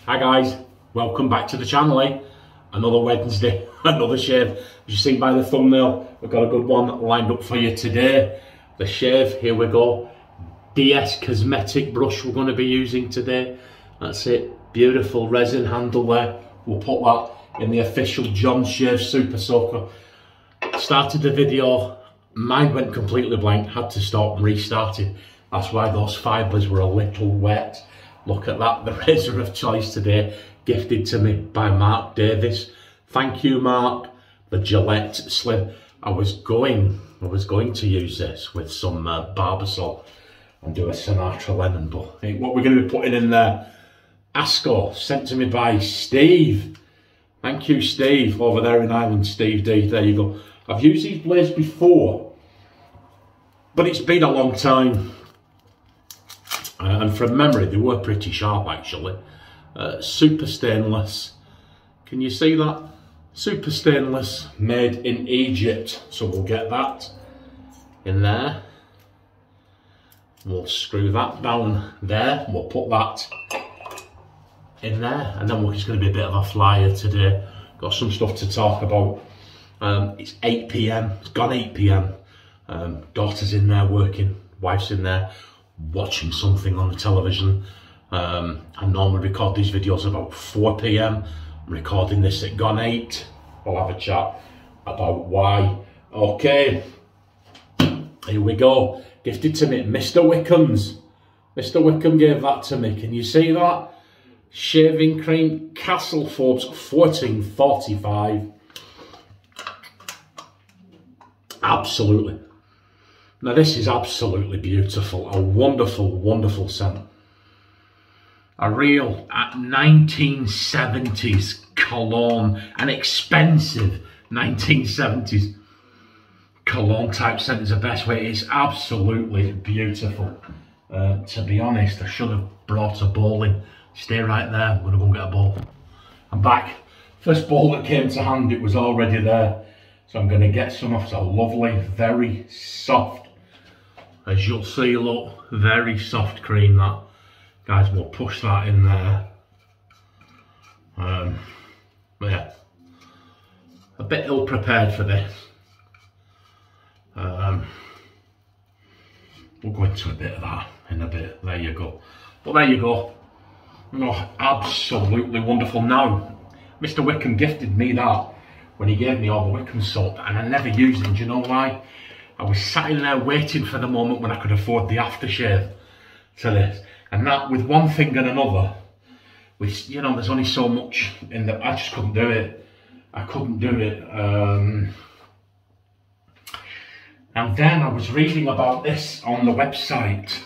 Hi guys, welcome back to the channel, eh? Another Wednesday, another shave. As you see by the thumbnail, we've got a good one lined up for you today. The shave, here we go. DS Cosmetic brush we're going to be using today. That's it, beautiful resin handle there. We'll put that in the official John Shave Super Soaker. Started the video, mind went completely blank, had to stop and restart it. That's why those fibres were a little wet. Look at that, the razor of choice today, gifted to me by Mark Davis. Thank you, Mark. The Gillette Slim. I was going to use this with some Barbasol and do a Sinatra lemon, but hey, what we're going to be putting in there, Asco, sent to me by Steve. Thank you, Steve, over there in Ireland, Steve D. There you go. I've used these blades before, but it's been a long time. And from memory, they were pretty sharp actually. Super stainless. Can you see that? Super stainless, made in Egypt. So we'll get that in there. We'll screw that down there. We'll put that in there. And then it's going to be a bit of a flyer today. Got some stuff to talk about. It's 8 PM. It's gone 8 PM. Daughter's in there working. Wife's in there watching something on the television. I normally record these videos about 4 PM. I'm recording this at gone 8. We'll have a chat about why. Okay, here we go. Gifted to me, Mr. Wickham's. Mr. Wickham gave that to me. Can you see that? Shaving cream, Castle Forbes, 1445. Absolutely. Now this is absolutely beautiful, a wonderful, wonderful scent. A real 1970s cologne, an expensive 1970s cologne type scent is the best way. It's absolutely beautiful. To be honest, I should have brought a bowl in. Stay right there, I'm gonna go and get a bowl. I'm back. First bowl that came to hand, it was already there. So I'm gonna get some off. It's a lovely, very soft, as you'll see, look, very soft cream that. Guys, we'll push that in there. But yeah, a bit ill prepared for this. We'll go into a bit of that in a bit. There you go. But there you go. Oh, absolutely wonderful. Now, Mr. Wickham gifted me that when he gave me all the Wickham soap, and I never used it. Do you know why? I was sat in there waiting for the moment when I could afford the aftershave to this. And that, with one thing and another, which, you know, there's only so much in that, I just couldn't do it. I couldn't do it. And then I was reading about this on the website.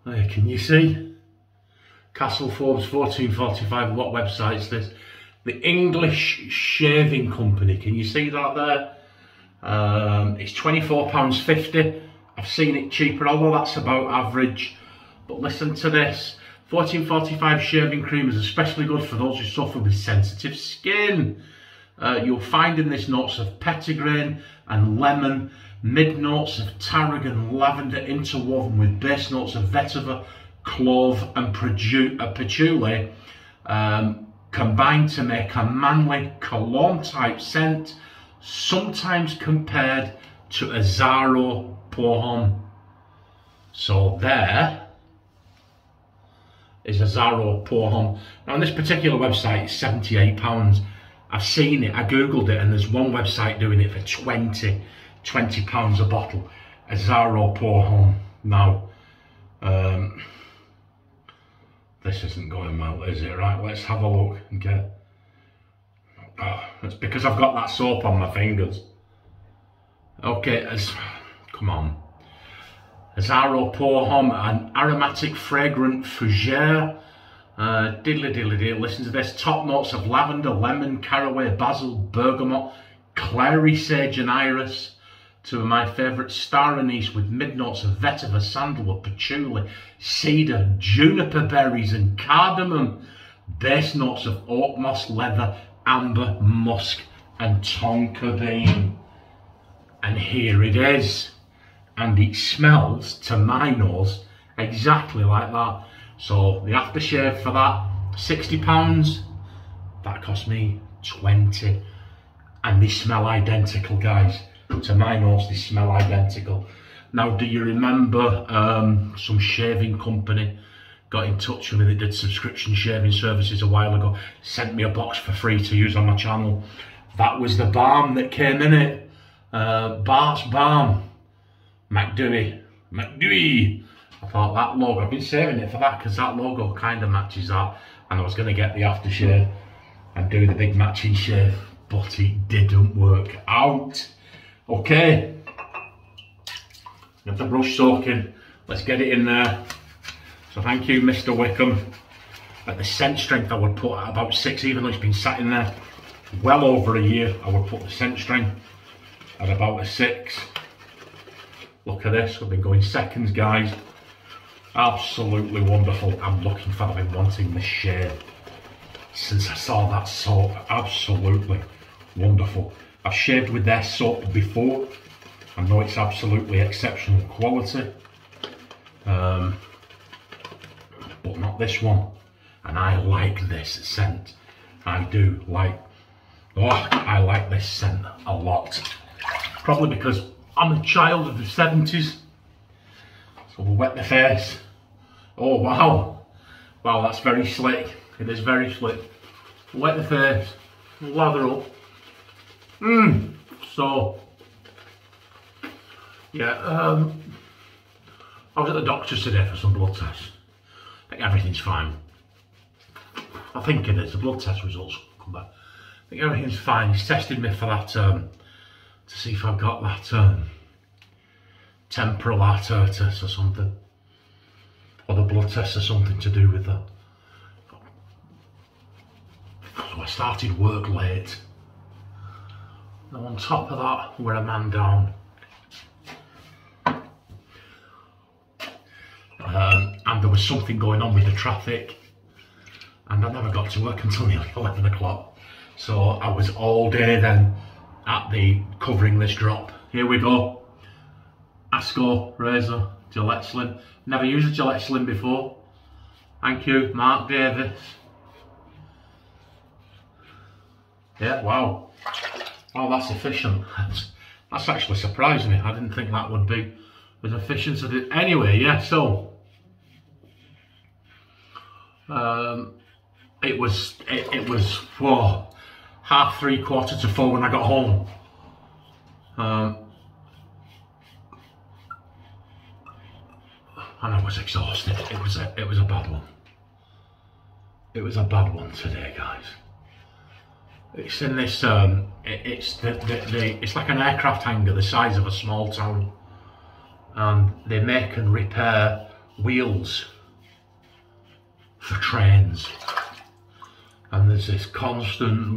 There, can you see? Castle Forbes 1445, what website is this? The English Shaving Company, can you see that there? It's £24.50. I've seen it cheaper, although that's about average. But listen to this. 1445 shaving cream is especially good for those who suffer with sensitive skin. You'll find in this notes of petitgrain and lemon, mid notes of tarragon, lavender interwoven with base notes of vetiver, clove and patchouli, combined to make a manly cologne type scent, sometimes compared to Azzaro Homme. So there is Azzaro Homme. Now on this particular website it's £78. I've seen it, I googled it, and there's one website doing it for £20 a bottle. Azzaro Homme. Now this isn't going well, is it? Right, let's have a look and get. Oh, it's because I've got that soap on my fingers. Okay, come on. Azzaro Homme, an aromatic fragrant fougere. Diddly diddly diddly, listen to this. Top notes of lavender, lemon, caraway, basil, bergamot, clary sage and iris. Two of my favourite, star anise with mid notes of vetiver, sandalwood, patchouli, cedar, juniper berries and cardamom. Base notes of oak moss, leather, amber, musk and tonka bean. And here it is. And it smells, to my nose, exactly like that. So the aftershave for that, £60. That cost me 20. And they smell identical, guys. To my nose, they smell identical. Now, do you remember some shaving company got in touch with me that did subscription shaving services a while ago, sent me a box for free to use on my channel? That was the balm that came in it. Bart's Balm. McDewey. I thought that logo, I've been saving it for that because that logo kind of matches that. And I was going to get the aftershave and do the big matching shave, but it didn't work out. Okay. Get the brush soaking. Let's get it in there. So thank you, Mr. Wickham. At the scent strength, I would put at about 6, even though it's been sat in there well over a year. I would put the scent strength at about a 6. Look at this, I've been going seconds, guys. Absolutely wonderful. I've been wanting this shade since I saw that soap. Absolutely wonderful. I've shaved with their soap before. I know it's absolutely exceptional quality. But not this one. And I like this scent. I do like, I like this scent a lot. Probably because I'm a child of the 70s. So we'll wet the face. Oh wow. Wow, that's very slick. It is very slick. Wet the face. Lather up. So, yeah, I was at the doctor's today for some blood tests. I think everything's fine. I think it is. The blood test results come back. I think everything's fine. He's tested me for that, to see if I've got that temporal arteritis or something. Or the blood test or something to do with that. So I started work late. Now on top of that, we're a man down. And there was something going on with the traffic. And I never got to work until nearly 11 o'clock. So I was all day then at the covering this drop. Here we go. Asco razor, Gillette Slim. Never used a Gillette Slim before. Thank you, Mark Davis. Yeah, wow. Wow, that's efficient. That's actually surprised me. I didn't think that would be as efficient as it. Anyway, yeah, so it was 3:30, 4:30 when I got home. And I was exhausted. It was a bad one. It was a bad one today, guys. It's in this it's like an aircraft hangar the size of a small town, and they make and repair wheels for trains, and there's this constant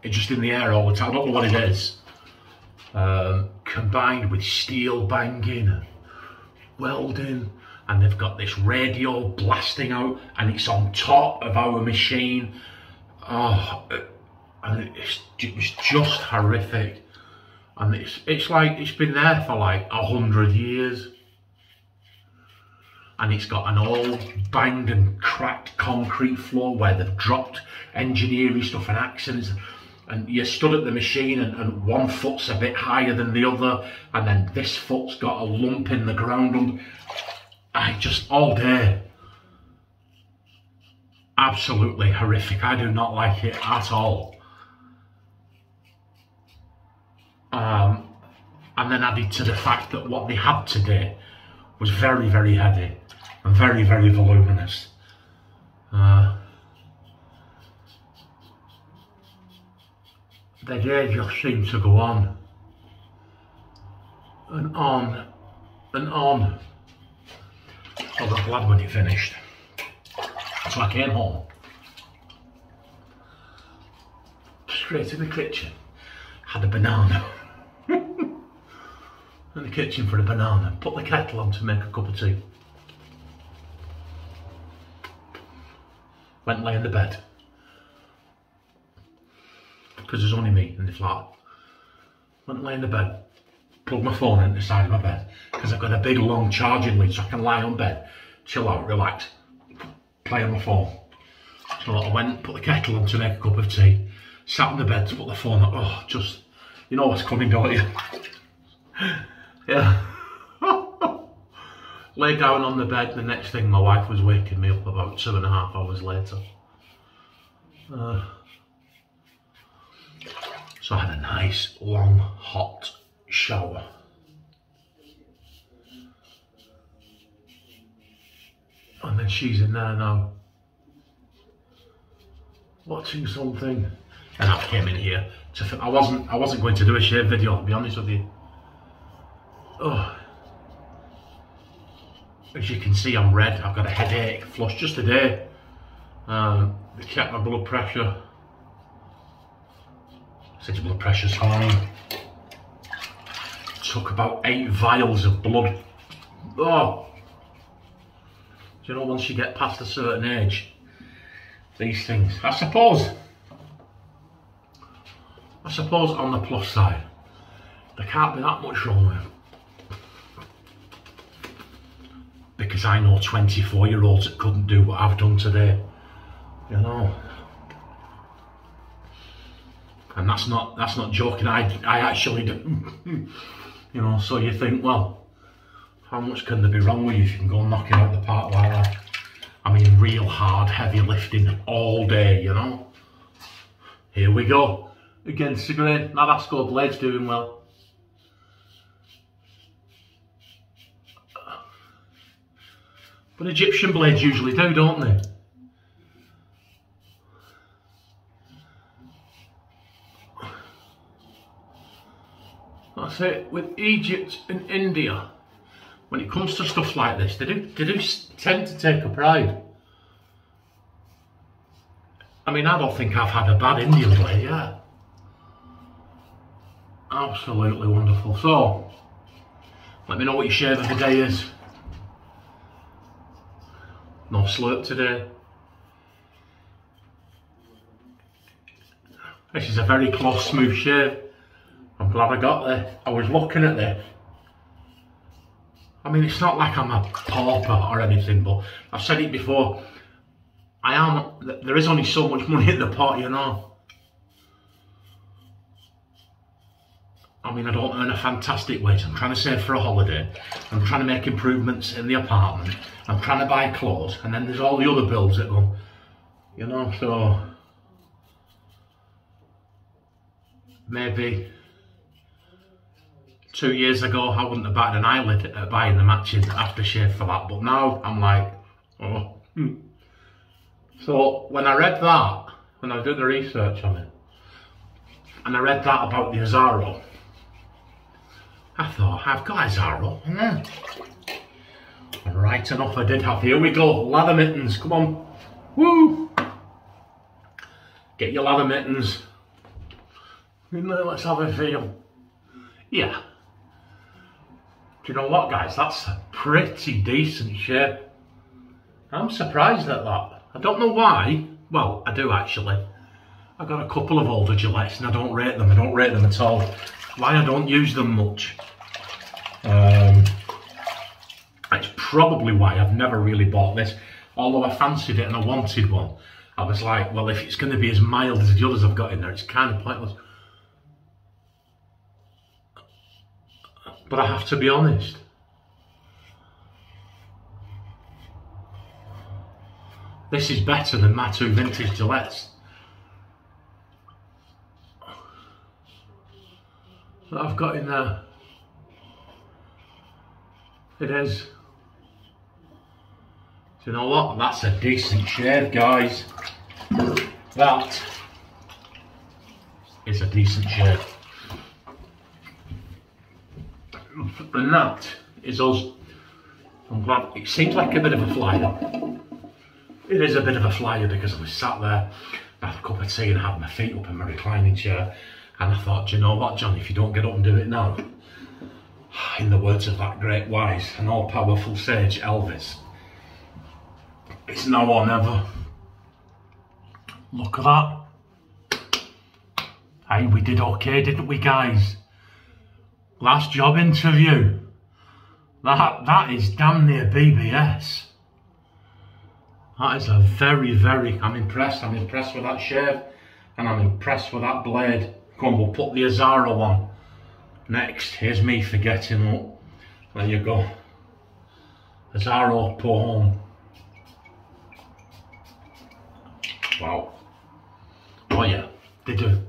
it's just in the air all the time. I don't know what it is, combined with steel banging and welding. And they've got this radio blasting out, and it's on top of our machine. Oh, and it was just horrific. And it's like it's been there for like 100 years. And it's got an old banged and cracked concrete floor where they've dropped engineering stuff and accidents. And you stood at the machine and one foot's a bit higher than the other, and then this foot's got a lump in the ground. All day, absolutely horrific. I do not like it at all. And then added to the fact that what they had today was very, very heavy and very, very voluminous. The day just seemed to go on and on and on. I was glad when it finished. So I came home, straight to the kitchen, had a banana, in the kitchen for a banana, put the kettle on to make a cup of tea, went and lay in the bed, because there's only me in the flat, went and lay in the bed, plug my phone into the side of my bed because I've got a big long charging lead so I can lie on bed, chill out, relax, play on my phone. So I went, put the kettle on to make a cup of tea, sat on the bed to put the phone up. Oh, just, you know what's coming, don't you? Yeah. Lay down on the bed, the next thing my wife was waking me up about 2.5 hours later. So I had a nice, long, hot shower. And then she's in there now, watching something. And I came in here to I wasn't going to do a shave video, to be honest with you. Oh. As you can see, I'm red. I've got a headache, flush just today. They checked my blood pressure. Said your blood pressure's fine. Took about 8 vials of blood. Oh. Do you know, once you get past a certain age, these things, I suppose on the plus side, there can't be that much wrong with them. Because I know 24-year-olds that couldn't do what I've done today, you know. And that's not joking, I actually do. You know, so you think, well, how much can there be wrong with you if you can go knocking out the park like that? I mean, real hard, heavy lifting all day, you know. Here we go. Against the grain. That Asco blade's doing well. But Egyptian blades usually do, don't they? That's it. With Egypt and India, when it comes to stuff like this, they do tend to take a pride. I mean, I don't think I've had a bad Indian blade yet. Absolutely wonderful. So, let me know what your shave of the day is. No slurp today. This is a very close, smooth shave. I'm glad I got there. I was looking at this. I mean, it's not like I'm a pauper or anything, but I've said it before. There is only so much money in the pot, you know. I mean, I don't earn a fantastic wage. I'm trying to save for a holiday. I'm trying to make improvements in the apartment. I'm trying to buy clothes. And then there's all the other bills that go, you know, so maybe 2 years ago, I wouldn't have batted an eyelid at buying the matching aftershave for that. But now I'm like, oh. So when I read that, when I was doing the research on it, and I read that about the Azzaro, I thought, I've got Azzaro. And right enough, I did have. Here we go, lather mittens, come on. Woo! Get your lather mittens. Let's have a feel. Yeah. Do you know what, guys? That's a pretty decent shape. I'm surprised at that. I don't know why. Well, I do actually. I've got a couple of older Gillettes and I don't rate them. I don't rate them at all. Why I don't use them much. It's probably why I've never really bought this. Although I fancied it and I wanted one. I was like, well, if it's going to be as mild as the others I've got in there, it's kind of pointless. But I have to be honest. This is better than my 2 vintage Gillettes that I've got in there. It is. Do you know what? That's a decent shave, guys. That is a decent shave. And that is us. I'm glad. It seems like a bit of a flyer. It is a bit of a flyer because I was sat there, had a cup of tea and had my feet up in my reclining chair, and I thought, do you know what, John, if you don't get up and do it now, in the words of that great wise and all-powerful sage Elvis, it's now or never. Look at that. Hey, we did okay, didn't we, guys? Last job interview. That is damn near BBS. That is a I'm impressed. I'm impressed with that shave, and I'm impressed with that blade. Come on, we'll put the Azzaro on next. Here's me forgetting, look. There you go. Azzaro Homme. Wow. Oh yeah, they do.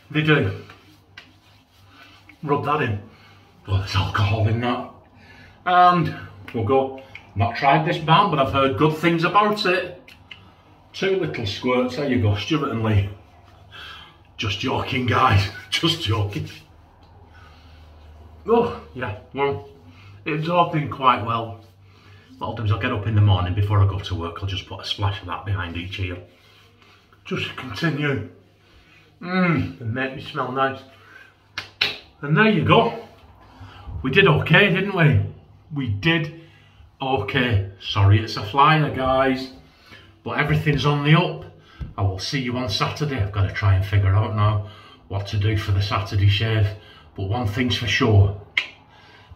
They do. Rub that in. Well, there's alcohol in that. And we'll go. Not tried this balm, but I've heard good things about it. 2 little squirts. There you go, Stuart and Lee. Just joking, guys. Just joking. Oh, yeah, well, it's all been quite well. What I'll do is I'll get up in the morning before I go to work. I'll just put a splash of that behind each ear. Just to continue. And make me smell nice. And there you go. We did okay, didn't we? We did okay. Sorry it's a flyer, guys. But everything's on the up. I will see you on Saturday. I've got to try and figure out now what to do for the Saturday shave. But one thing's for sure.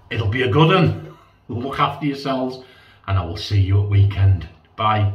It'll be a good one. Look after yourselves. And I will see you at weekend. Bye.